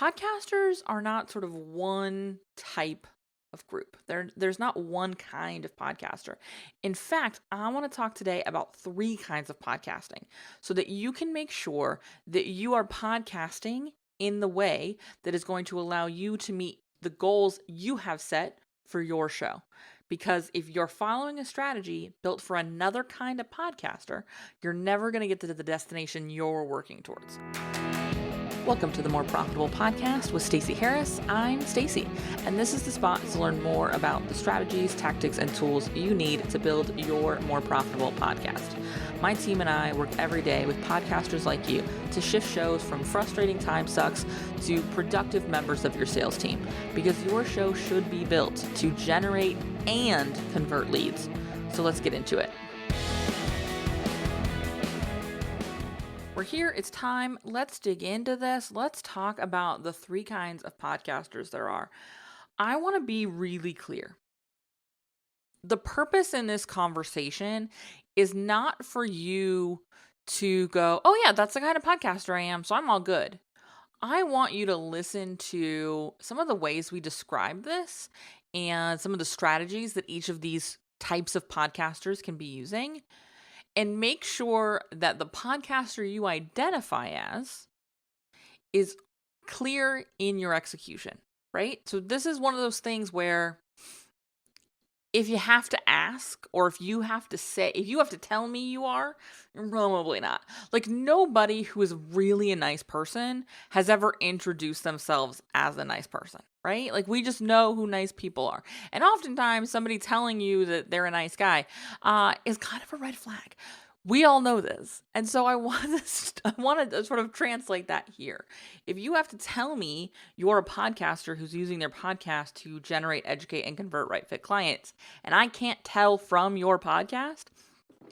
Podcasters are not sort of one type of group. There's not one kind of podcaster. In fact, I want to talk today about 3 kinds of podcasting so that you can make sure that you are podcasting in the way that is going to allow you to meet the goals you have set for your show. Because if you're following a strategy built for another kind of podcaster, you're never going to get to the destination you're working towards. Welcome to the More Profitable Podcast with Stacey Harris. I'm Stacey, and this is the spot to learn more about the strategies, tactics, and tools you need to build your more profitable podcast. My team and I work every day with podcasters like you to shift shows from frustrating time sucks to productive members of your sales team, because your show should be built to generate and convert leads. So let's get into it. We're here. It's time. Let's dig into this. Let's talk about the 3 kinds of podcasters there are. I want to be really clear. The purpose in this conversation is not for you to go, oh yeah, that's the kind of podcaster I am, so I'm all good. I want you to listen to some of the ways we describe this and some of the strategies that each of these types of podcasters can be using. And make sure that the podcaster you identify as is clear in your execution, right? So this is one of those things where if you have to ask, or if you have to tell me you are, probably not. Like, nobody who is really a nice person has ever introduced themselves as a nice person, right? Like, we just know who nice people are. And oftentimes somebody telling you that they're a nice guy is kind of a red flag. We all know this. And so I want to sort of translate that here. If you have to tell me you're a podcaster who's using their podcast to generate, educate, and convert right fit clients, and I can't tell from your podcast,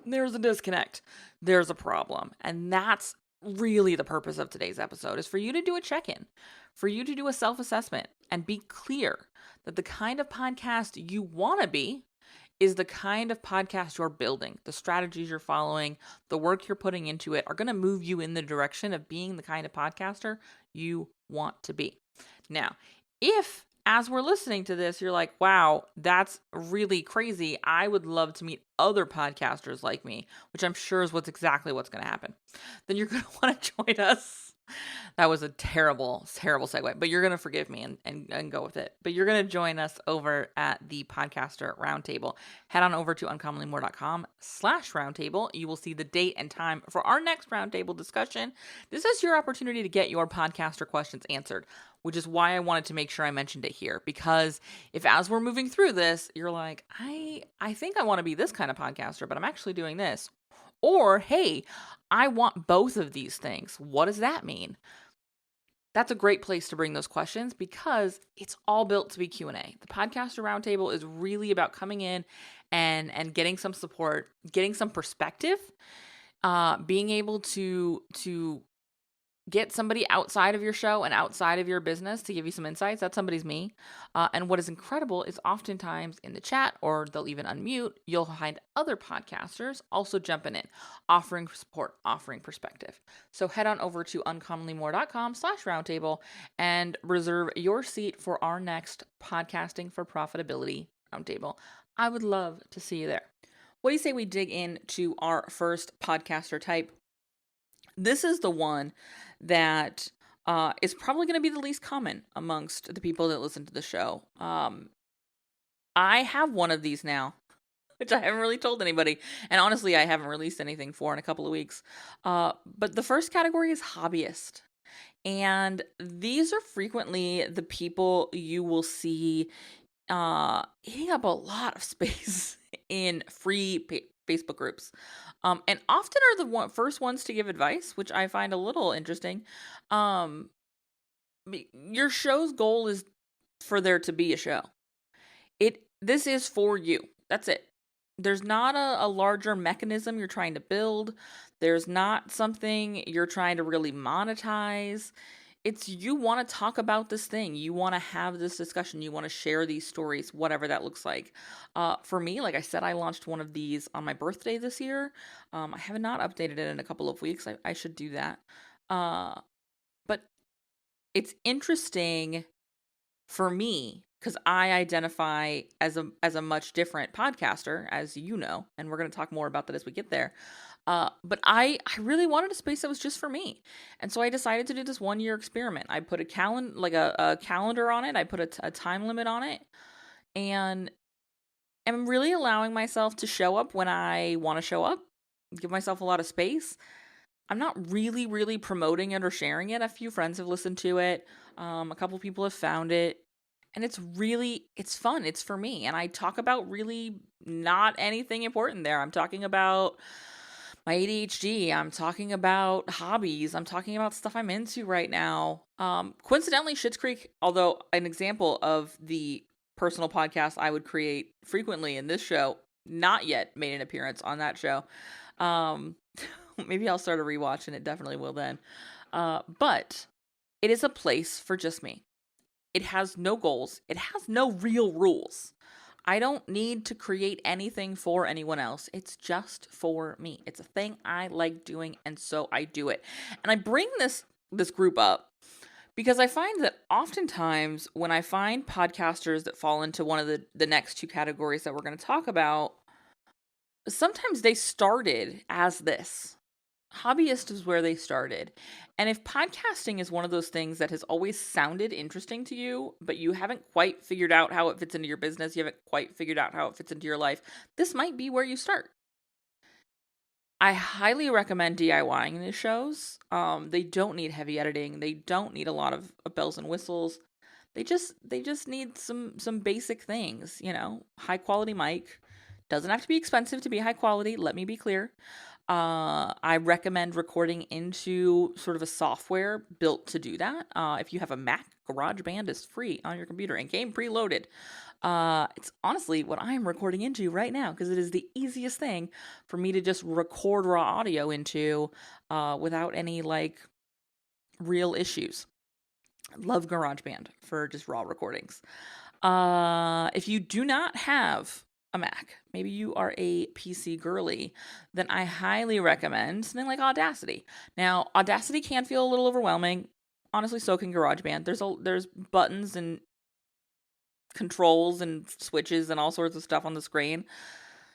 there's a disconnect. There's a problem. And that's really the purpose of today's episode, is for you to do a check-in, for you to do a self-assessment and be clear that the kind of podcast you want to be is the kind of podcast you're building. The strategies you're following, the work you're putting into it are going to move you in the direction of being the kind of podcaster you want to be. Now, if as we're listening to this, you're like, wow, that's really crazy, I would love to meet other podcasters like me, which I'm sure is exactly what's going to happen, then you're going to want to join us. That was a terrible segue, but you're going to forgive me and go with it. But you're going to join us over at the Podcaster Roundtable. Head on over to uncommonlymore.com/roundtable. You will see the date and time for our next roundtable discussion. This is your opportunity to get your podcaster questions answered, which is why I wanted to make sure I mentioned it here. Because if as we're moving through this, you're like, I think I want to be this kind of podcaster, but I'm actually doing this. Or, hey, I want both of these things. What does that mean? That's a great place to bring those questions, because it's all built to be Q&A. The Podcaster Roundtable is really about coming in and getting some support, getting some perspective, being able to get somebody outside of your show and outside of your business to give you some insights. That somebody's me. And what is incredible is oftentimes in the chat, or they'll even unmute, you'll find other podcasters also jumping in, offering support, offering perspective. So head on over to uncommonlymore.com/roundtable and reserve your seat for our next Podcasting for Profitability Roundtable. I would love to see you there. What do you say we dig into our first podcaster type? This is the one that is probably going to be the least common amongst the people that listen to the show. I have one of these now, which I haven't really told anybody. And honestly, I haven't released anything for in a couple of weeks. But the first category is hobbyist. And these are frequently the people you will see eating up a lot of space in free Facebook groups, and often are the first ones to give advice, which I find a little interesting. Your show's goal is for there to be a show. This is for you. That's it. There's not a larger mechanism you're trying to build. There's not something you're trying to really monetize. It's you want to talk about this thing. You want to have this discussion. You want to share these stories, whatever that looks like. For me, like I said, I launched one of these on my birthday this year. I have not updated it in a couple of weeks. I should do that. But it's interesting for me because I identify as a much different podcaster, as you know, and we're going to talk more about that as we get there. But I really wanted a space that was just for me, and so I decided to do this 1 year experiment. I put a calendar on it. I put a time limit on it, and am really allowing myself to show up when I want to show up. Give myself a lot of space. I'm not really promoting it or sharing it. A few friends have listened to it. A couple people have found it. And it's fun. It's for me. And I talk about really not anything important there. I'm talking about my ADHD. I'm talking about hobbies. I'm talking about stuff I'm into right now. Coincidentally, Schitt's Creek, although an example of the personal podcast I would create frequently in this show, not yet made an appearance on that show. Maybe I'll start a rewatch, and it definitely will then. But it is a place for just me. It has no goals. It has no real rules. I don't need to create anything for anyone else. It's just for me. It's a thing I like doing, and so I do it. And I bring this group up because I find that oftentimes when I find podcasters that fall into one of the next two categories that we're going to talk about, sometimes they started as this. Hobbyist is where they started. And if podcasting is one of those things that has always sounded interesting to you, but you haven't quite figured out how it fits into your business, you haven't quite figured out how it fits into your life, this might be where you start. I highly recommend DIYing these shows. They don't need heavy editing. They don't need a lot of bells and whistles. They just need some basic things, high quality mic. Doesn't have to be expensive to be high quality. Let me be clear. I recommend recording into sort of a software built to do that. If you have a Mac, GarageBand is free on your computer and came preloaded. It's honestly what I'm recording into right now because it is the easiest thing for me to just record raw audio into without any real issues. Love GarageBand for just raw recordings. If you do not have a Mac, maybe you are a PC girly, then I highly recommend something like Audacity. Now, Audacity can feel a little overwhelming. Honestly, so can GarageBand. There's buttons and controls and switches and all sorts of stuff on the screen.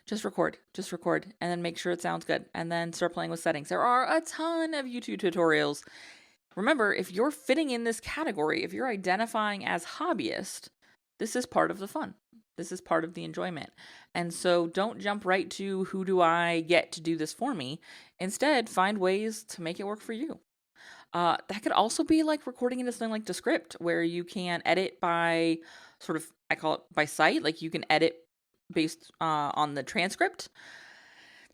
Just record, and then make sure it sounds good, and then start playing with settings. There are a ton of YouTube tutorials. Remember, if you're fitting in this category, if you're identifying as hobbyist, this is part of the fun. This is part of the enjoyment. And so don't jump right to who do I get to do this for me. Instead, find ways to make it work for you. That could also be like recording into something like Descript, where you can edit by sort of, I call it by site. Like you can edit based on the transcript.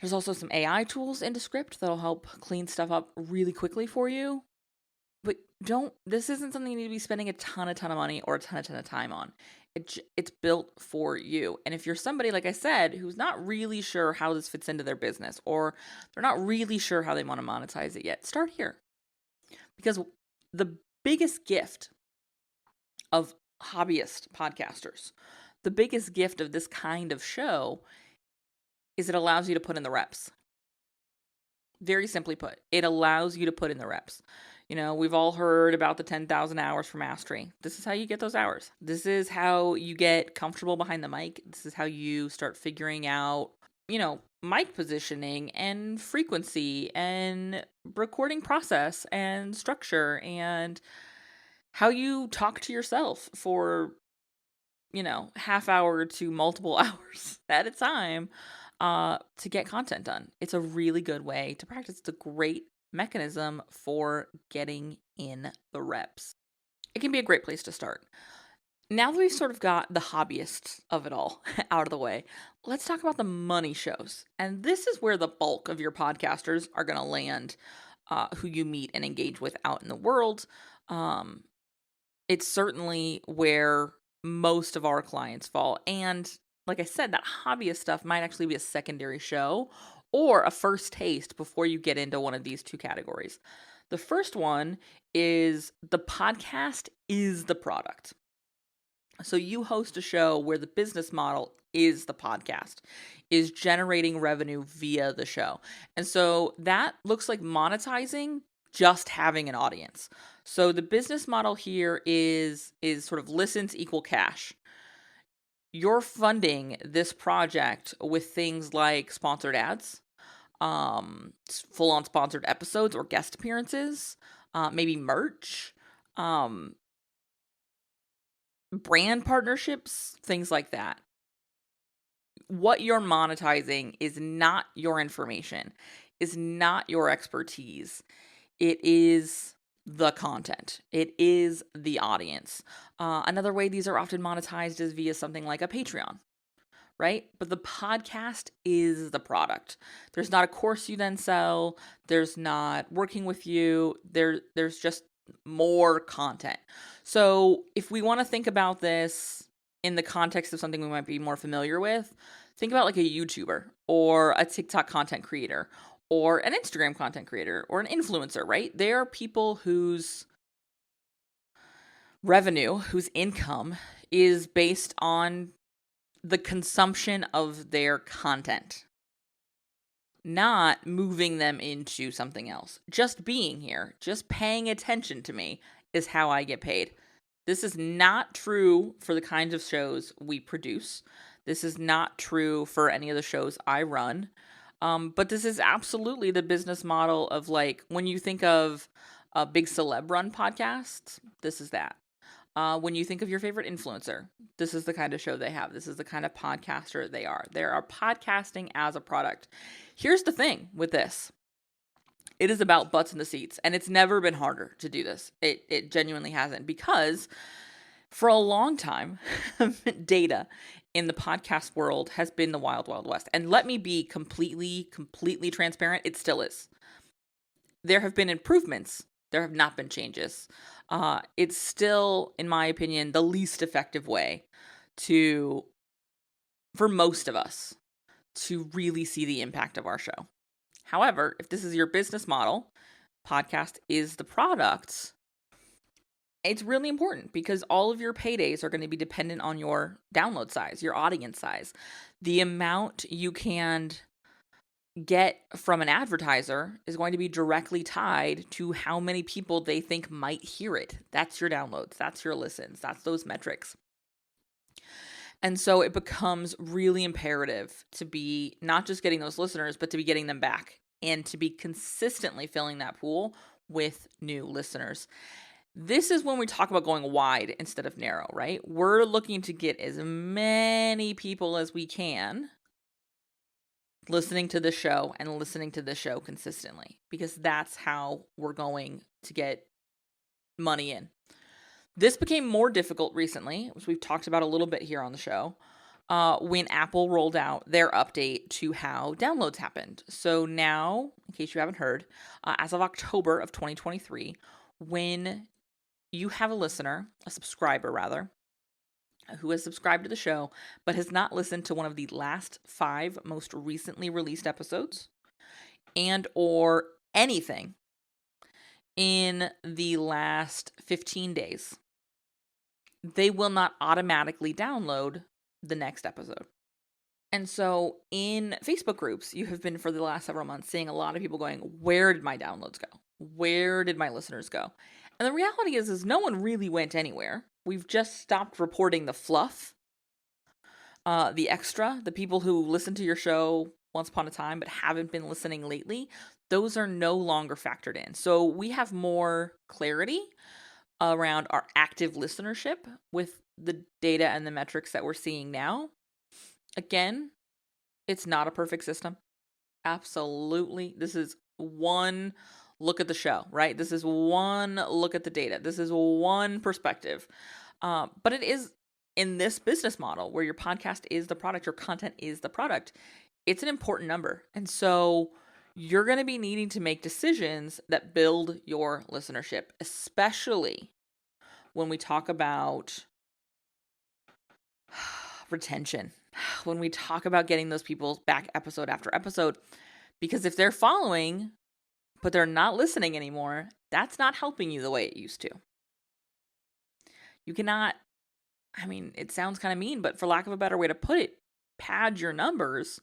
There's also some AI tools in Descript that'll help clean stuff up really quickly for you. But this isn't something you need to be spending a ton of money or a ton of time on. It's built for you. And if you're somebody, like I said, who's not really sure how this fits into their business, or they're not really sure how they want to monetize it yet, start here. Because the biggest gift of hobbyist podcasters, the biggest gift of this kind of show is it allows you to put in the reps. Very simply put, it allows you to put in the reps. We've all heard about the 10,000 hours for mastery. This is how you get those hours. This is how you get comfortable behind the mic. This is how you start figuring out, mic positioning and frequency and recording process and structure and how you talk to yourself for, half hour to multiple hours at a time to get content done. It's a really good way to practice. It's a great mechanism for getting in the reps. It can be a great place to start. Now that we've sort of got the hobbyists of it all out of the way, let's talk about the money shows. And this is where the bulk of your podcasters are going to land, who you meet and engage with out in the world. It's certainly where most of our clients fall. And like I said, that hobbyist stuff might actually be a secondary show or a first taste before you get into one of these two categories. The first one is the podcast is the product. So you host a show where the business model is the podcast, is generating revenue via the show. And so that looks like monetizing just having an audience. So the business model here is sort of listens equal cash. You're funding this project with things like sponsored ads, full-on sponsored episodes or guest appearances, maybe merch, brand partnerships, things like that. What you're monetizing is not your information, is not your expertise. It is the content. It is the audience. Another way these are often monetized is via something like a Patreon, right? But the podcast is the product. There's not a course you then sell. There's not working with you. There's just more content. So if we want to think about this in the context of something we might be more familiar with, think about like a YouTuber or a TikTok content creator or an Instagram content creator or an influencer, right? They are people whose revenue, whose income is based on the consumption of their content, not moving them into something else. Just being here, just paying attention to me is how I get paid. This is not true for the kinds of shows we produce. This is not true for any of the shows I run. But this is absolutely the business model of, like, when you think of a big celeb run podcasts, this is that. When you think of your favorite influencer, this is the kind of show they have. This is the kind of podcaster they are. They are podcasting as a product. Here's the thing with this. It is about butts in the seats, and it's never been harder to do this. It genuinely hasn't, because for a long time, data in the podcast world has been the wild, wild west. And let me be completely transparent. It still is. There have been improvements. There have not been changes. It's still, in my opinion, the least effective way for most of us, to really see the impact of our show. However, if this is your business model, podcast is the product, it's really important, because all of your paydays are going to be dependent on your download size, your audience size. The amount you can get from an advertiser is going to be directly tied to how many people they think might hear it. That's your downloads, that's your listens, that's those metrics. And so it becomes really imperative to be not just getting those listeners, but to be getting them back and to be consistently filling that pool with new listeners. This is when we talk about going wide instead of narrow, right? We're looking to get as many people as we can listening to the show and listening to the show consistently, because that's how we're going to get money in. This became more difficult recently, which we've talked about a little bit here on the show, when Apple rolled out their update to how downloads happened. So now, in case you haven't heard, as of October of 2023, when you have a subscriber rather, who has subscribed to the show but has not listened to one of the last 5 most recently released episodes, and or anything in the last 15 days, they will not automatically download the next episode. And so in Facebook groups, you have been, for the last several months, seeing a lot of people going, where did my downloads go? Where did my listeners go? And the reality is no one really went anywhere. We've just stopped reporting the fluff, the extra, the people who listened to your show once upon a time but haven't been listening lately. Those are no longer factored in. So we have more clarity around our active listenership with the data and the metrics that we're seeing now. Again, it's not a perfect system. Absolutely. This is one look at the show, right? This is one look at the data. This is one perspective. But it is, in this business model where your podcast is the product, your content is the product, it's an important number. And so you're going to be needing to make decisions that build your listenership, especially when we talk about retention, when we talk about getting those people back episode after episode. Because if they're following, but they're not listening anymore, that's not helping you the way it used to. You cannot, it sounds kind of mean, but for lack of a better way to put it, pad your numbers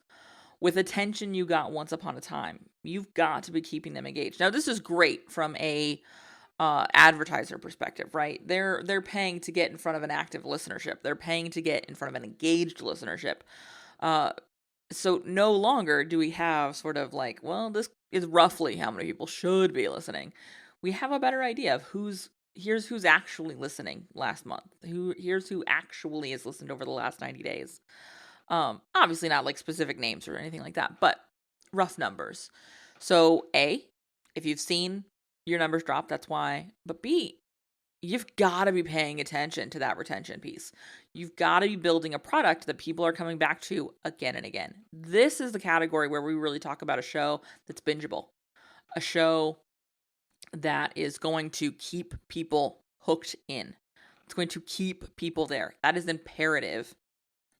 with attention you got once upon a time. You've got to be keeping them engaged. Now, this is great from a advertiser perspective, right? They're paying to get in front of an active listenership. They're paying to get in front of an engaged listenership. So no longer do we have sort of like, well, this is roughly how many people should be listening. We have a better idea of here's who's actually listening last month. Here's who actually has listened over the last 90 days. Obviously not like specific names or anything like that, but rough numbers. So A, if you've seen your numbers drop, that's why. But B, you've got to be paying attention to that retention piece. You've got to be building a product that people are coming back to again and again. This is the category where we really talk about a show that's bingeable, a show that is going to keep people hooked in. It's going to keep people there. That is imperative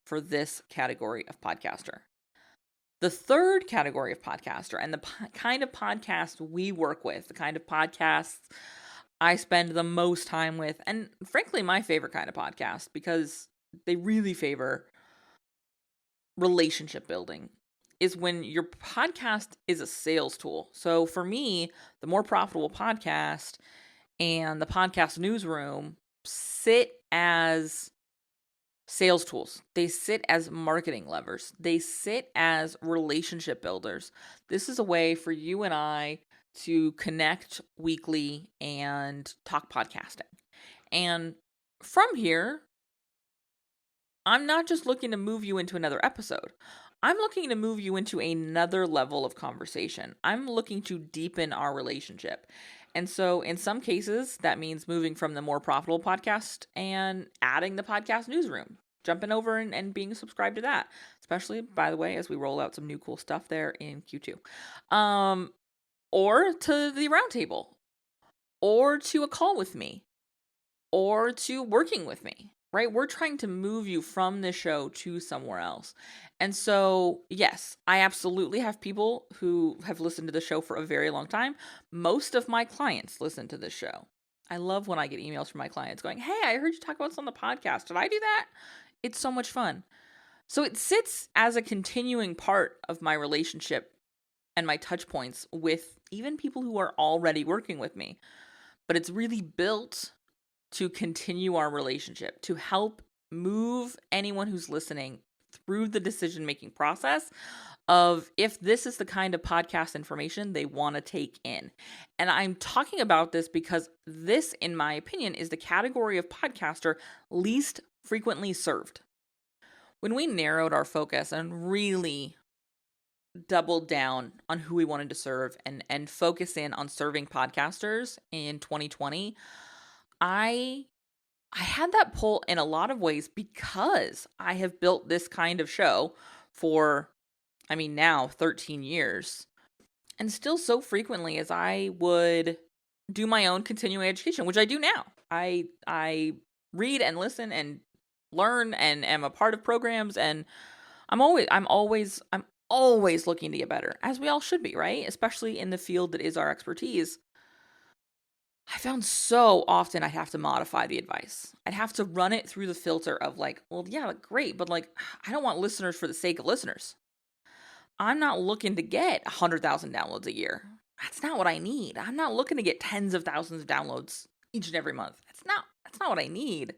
for this category of podcaster. The third category of podcaster, and the kind of podcast we work with, the kind of podcasts I spend the most time with, and frankly, my favorite kind of podcast, because they really favor relationship building, is when your podcast is a sales tool. So for me, the More Profitable Podcast and the Podcast Newsroom sit as sales tools. They sit as marketing levers. They sit as relationship builders. This is a way for you and I to connect weekly and talk podcasting. And from here, I'm not just looking to move you into another episode. I'm looking to move you into another level of conversation. I'm looking to deepen our relationship. And so in some cases, that means moving from the More Profitable Podcast and adding the Podcast Newsroom, jumping over and being subscribed to that, especially, by the way, as we roll out some new cool stuff there in Q2. Or to the roundtable, or to a call with me, or to working with me, right? We're trying to move you from this show to somewhere else. And so, yes, I absolutely have people who have listened to the show for a very long time. Most of my clients listen to this show. I love when I get emails from my clients going, hey, I heard you talk about this on the podcast. Did I do that? It's so much fun. So it sits as a continuing part of my relationship and my touch points with even people who are already working with me. But it's really built to continue our relationship, to help move anyone who's listening through the decision-making process of if this is the kind of podcast information they want to take in. And I'm talking about this because this, in my opinion, is the category of podcaster least frequently served. When we narrowed our focus and really doubled down on who we wanted to serve and focus in on serving podcasters in 2020, I had that pull in a lot of ways because I have built this kind of show for, now 13 years. And still so frequently as I would do my own continuing education, which I do now. I read and listen and learn and am a part of programs, and I'm always looking to get better, as we all should be, right? Especially in the field that is our expertise. I found so often I'd have to modify the advice. I'd have to run it through the filter of like, well, yeah, great, but like, I don't want listeners for the sake of listeners. I'm not looking to get 100,000 downloads a year. That's not what I need. I'm not looking to get tens of thousands of downloads each and every month. That's not what I need.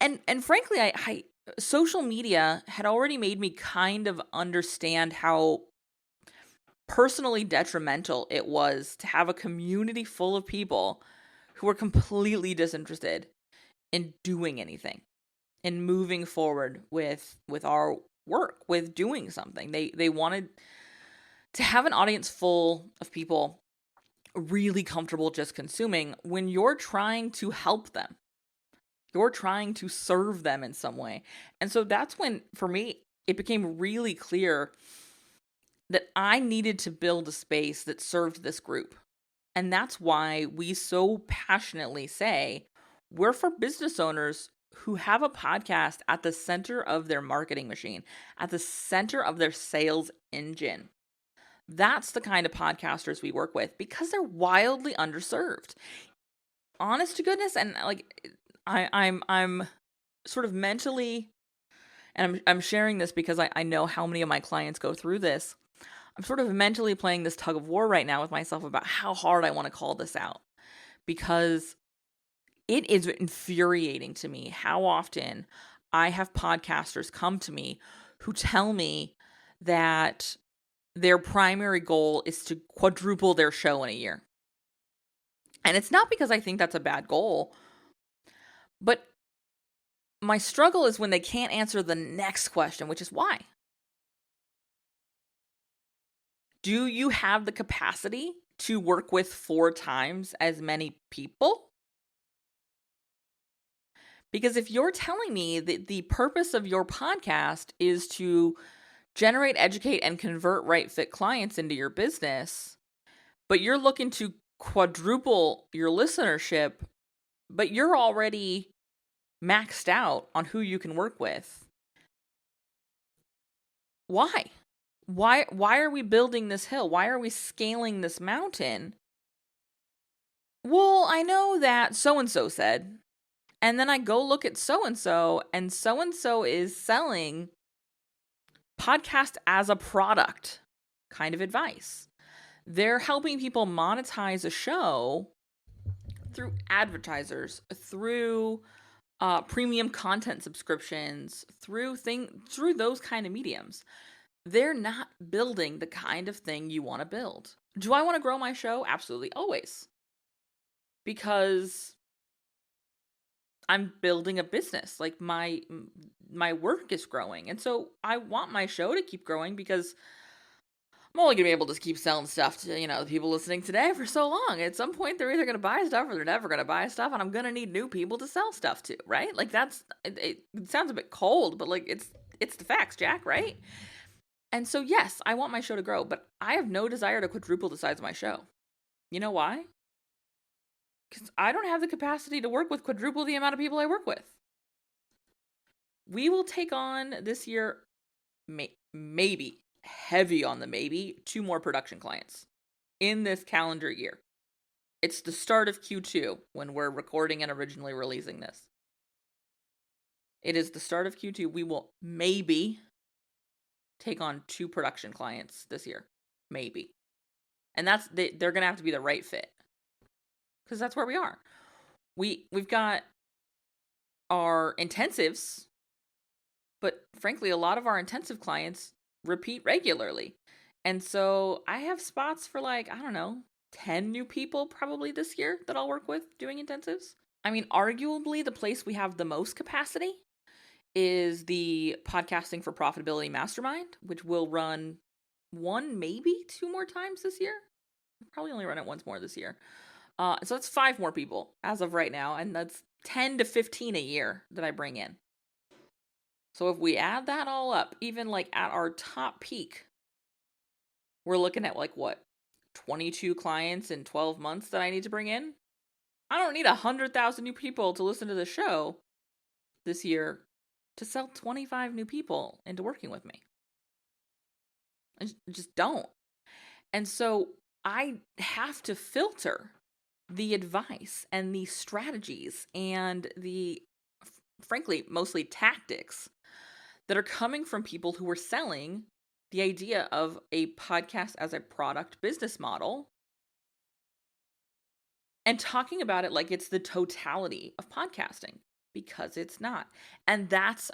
And frankly, I social media had already made me kind of understand how personally detrimental it was to have a community full of people who were completely disinterested in doing anything, in moving forward with our work, with doing something. They wanted to have an audience full of people really comfortable just consuming when you're trying to help them. You're trying to serve them in some way. And so that's when, for me, it became really clear that I needed to build a space that served this group. And that's why we so passionately say we're for business owners who have a podcast at the center of their marketing machine, at the center of their sales engine. That's the kind of podcasters we work with because they're wildly underserved. Honest to goodness, and like I'm sort of mentally, and I'm sharing this because I know how many of my clients go through this. I'm sort of mentally playing this tug of war right now with myself about how hard I want to call this out, because it is infuriating to me how often I have podcasters come to me who tell me that their primary goal is to quadruple their show in a year. And it's not because I think that's a bad goal, but my struggle is when they can't answer the next question, which is why? Do you have the capacity to work with 4 times as many people? Because if you're telling me that the purpose of your podcast is to generate, educate, and convert right fit clients into your business, but you're looking to quadruple your listenership, but you're already maxed out on who you can work with, why? Why are we building this hill? Why are we scaling this mountain? Well, I know that so-and-so said, and then I go look at so-and-so is selling podcast as a product kind of advice. They're helping people monetize a show through advertisers, through premium content subscriptions, through those kind of mediums. They're not building the kind of thing you want to build. Do I want to grow my show? Absolutely, always. Because I'm building a business. Like my work is growing. And so I want my show to keep growing, because I'm only going to be able to keep selling stuff to, the people listening today for so long. At some point, they're either going to buy stuff or they're never going to buy stuff. And I'm going to need new people to sell stuff to, right? Like it sounds a bit cold, but like it's the facts, Jack, right? And so, yes, I want my show to grow, but I have no desire to quadruple the size of my show. You know why? Because I don't have the capacity to work with quadruple the amount of people I work with. We will take on this year, maybe, heavy on the maybe, 2 more production clients in this calendar year. It's the start of Q2 when we're recording and originally releasing this. It is the start of Q2. We will maybe take on 2 production clients this year. Maybe. And they're going to have to be the right fit. Because that's where we are. We've got our intensives, but frankly, a lot of our intensive clients repeat regularly. And so I have spots for 10 new people probably this year that I'll work with doing intensives. I mean, arguably the place we have the most capacity is the Podcasting for Profitability Mastermind, which will run 1, maybe 2 more times this year. I'll probably only run it once more this year. So that's 5 more people as of right now, and that's 10 to 15 a year that I bring in. So if we add that all up, even at our top peak, we're looking at 22 clients in 12 months that I need to bring in. I don't need 100,000 new people to listen to the show this year to sell 25 new people into working with me. I just don't. And so I have to filter the advice and the strategies and the, frankly, mostly tactics that are coming from people who are selling the idea of a podcast as a product business model and talking about it like it's the totality of podcasting, because it's not. And that's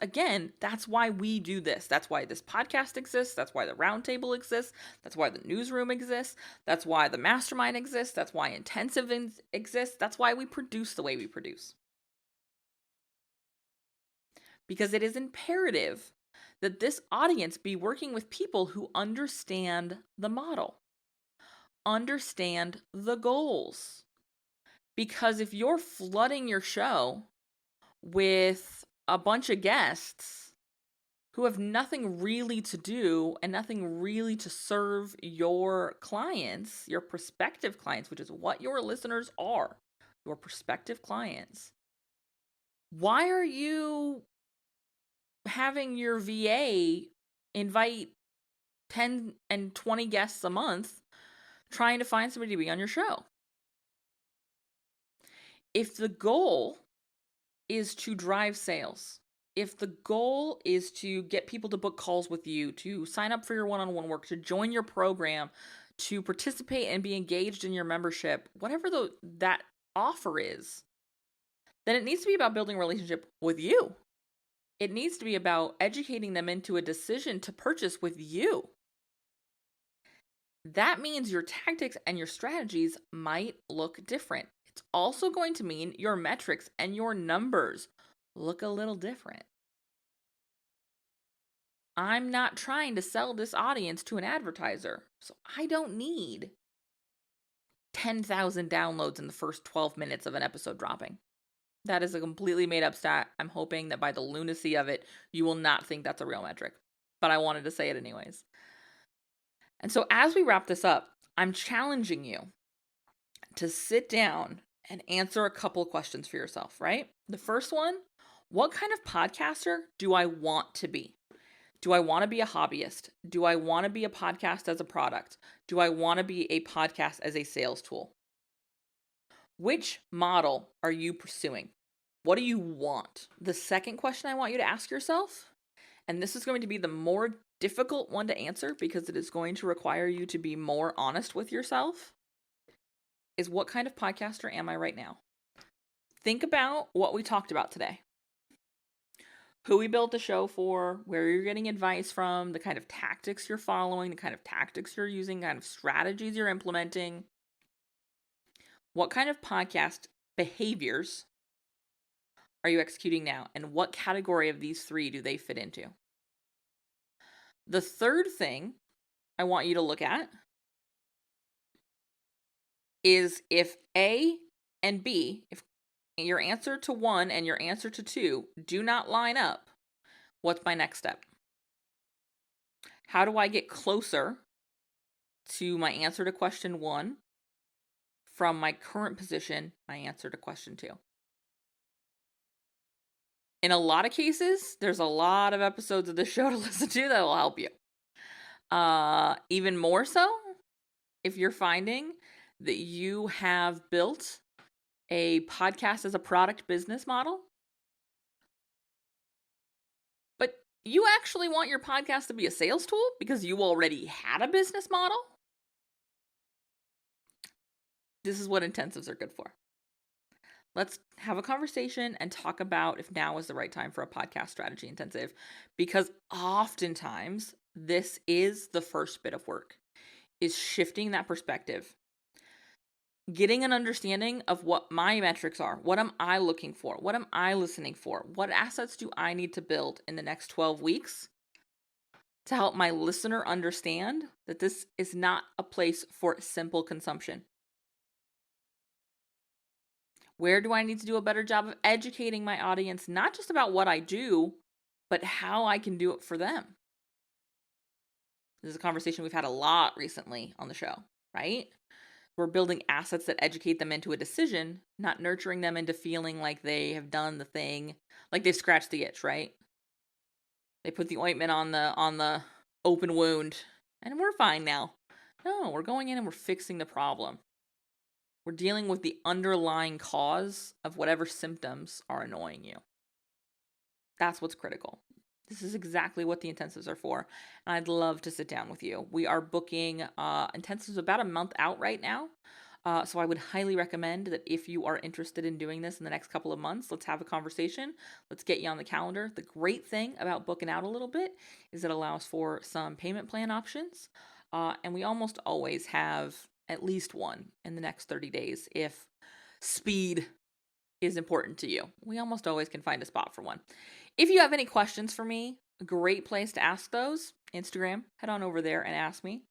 why we do this. That's why this podcast exists. That's why the roundtable exists. That's why the newsroom exists. That's why the mastermind exists. That's why intensive exists. That's why we produce the way we produce. Because it is imperative that this audience be working with people who understand the model, understand the goals. Because if you're flooding your show with a bunch of guests who have nothing really to do and nothing really to serve your clients, your prospective clients, which is what your listeners are, your prospective clients, why are you having your VA invite 10 and 20 guests a month trying to find somebody to be on your show? If the goal is to drive sales, if the goal is to get people to book calls with you, to sign up for your one-on-one work, to join your program, to participate and be engaged in your membership, whatever that offer is, then it needs to be about building a relationship with you. It needs to be about educating them into a decision to purchase with you. That means your tactics and your strategies might look different. It's also going to mean your metrics and your numbers look a little different. I'm not trying to sell this audience to an advertiser, so I don't need 10,000 downloads in the first 12 minutes of an episode dropping. That is a completely made up stat. I'm hoping that by the lunacy of it, you will not think that's a real metric, but I wanted to say it anyways. And so as we wrap this up, I'm challenging you to sit down and answer a couple of questions for yourself, right? The first one, what kind of podcaster do I want to be? Do I want to be a hobbyist? Do I want to be a podcast as a product? Do I want to be a podcast as a sales tool? Which model are you pursuing? What do you want? The second question I want you to ask yourself, and this is going to be the more difficult one to answer because it is going to require you to be more honest with yourself, is what kind of podcaster am I right now? Think about what we talked about today. Who we built the show for, where you're getting advice from, the kind of tactics you're following, the kind of tactics you're using, the kind of strategies you're implementing. What kind of podcast behaviors are you executing now? And what category of these three do they fit into? The third thing I want you to look at is if A and B, if your answer to 1 and your answer to 2 do not line up, what's my next step? How do I get closer to my answer to question 1 from my current position, my answer to question 2? In a lot of cases, there's a lot of episodes of this show to listen to that will help you. Even more so, if you're finding that you have built a podcast as a product business model, but you actually want your podcast to be a sales tool because you already had a business model, this is what intensives are good for. Let's have a conversation and talk about if now is the right time for a podcast strategy intensive, because oftentimes this is the first bit of work, is shifting that perspective. Getting an understanding of what my metrics are. What am I looking for? What am I listening for? What assets do I need to build in the next 12 weeks to help my listener understand that this is not a place for simple consumption? Where do I need to do a better job of educating my audience, not just about what I do, but how I can do it for them? This is a conversation we've had a lot recently on the show, right? We're building assets that educate them into a decision, not nurturing them into feeling like they have done the thing, like they've scratched the itch, right? They put the ointment on the open wound and we're fine now. No, we're going in and we're fixing the problem. We're dealing with the underlying cause of whatever symptoms are annoying you. That's what's critical. This is exactly what the intensives are for. And I'd love to sit down with you. We are booking intensives about a month out right now. So I would highly recommend that if you are interested in doing this in the next couple of months, let's have a conversation. Let's get you on the calendar. The great thing about booking out a little bit is it allows for some payment plan options. And we almost always have at least one in the next 30 days if speed is important to you. We almost always can find a spot for one. If you have any questions for me, a great place to ask those, Instagram, head on over there and ask me.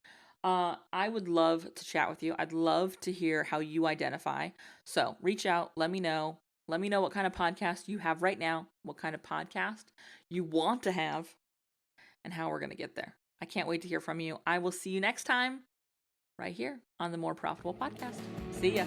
I would love to chat with you. I'd love to hear how you identify. So reach out, let me know. Let me know what kind of podcast you have right now, what kind of podcast you want to have, and how we're going to get there. I can't wait to hear from you. I will see you next time right here on the More Profitable Podcast. See ya.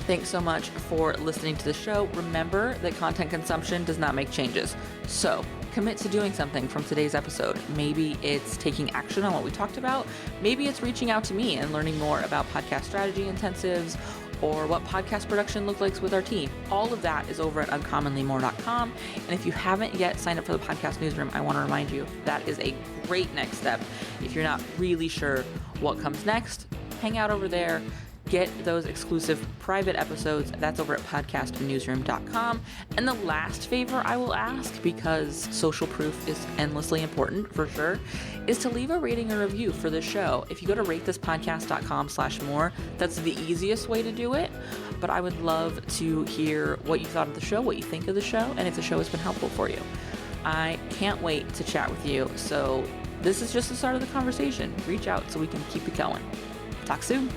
Thanks so much for listening to the show. Remember that content consumption does not make changes. So commit to doing something from today's episode. Maybe it's taking action on what we talked about. Maybe it's reaching out to me and learning more about podcast strategy intensives, or what podcast production looks like with our team. All of that is over at uncommonlymore.com. And if you haven't yet signed up for the podcast newsroom, I want to remind you that is a great next step. If you're not really sure what comes next, hang out over there. Get those exclusive private episodes. That's over at podcastnewsroom.com. And the last favor I will ask, because social proof is endlessly important for sure, is to leave a rating or review for the show. If you go to ratethispodcast.com/more, that's the easiest way to do it. But I would love to hear what you thought of the show, what you think of the show, and if the show has been helpful for you. I can't wait to chat with you. So this is just the start of the conversation. Reach out so we can keep it going. Talk soon.